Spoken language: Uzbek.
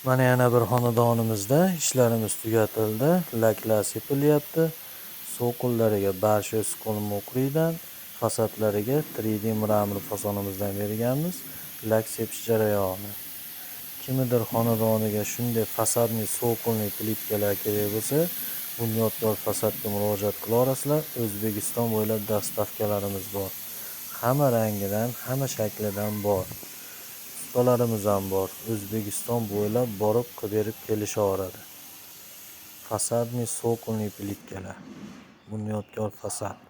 Mana yana bir xonadonimizda ishlarimiz tugatildi. Laklar sepilyapti. So'qillariga Barsha Skolmokridan, fasadlariga 3D mramor fasonimizdan berganmiz. Lak sepish jarayoni. Kimdir xonadoniga shunday fasadni so'qilni plitkalar kerak bo'lsa, Bunyodkor fasadga murojaat qila olasizlar. O'zbekiston bo'ylab dastavkalarimiz bor. Hamma rangidan, hamma shaklidan bor. Ustalarimiz ham bor. O'zbekiston bo'ylab borib qilib berib kelishaveradi. Fasadni so'qilni plitkalar. Bunyodkor fasad.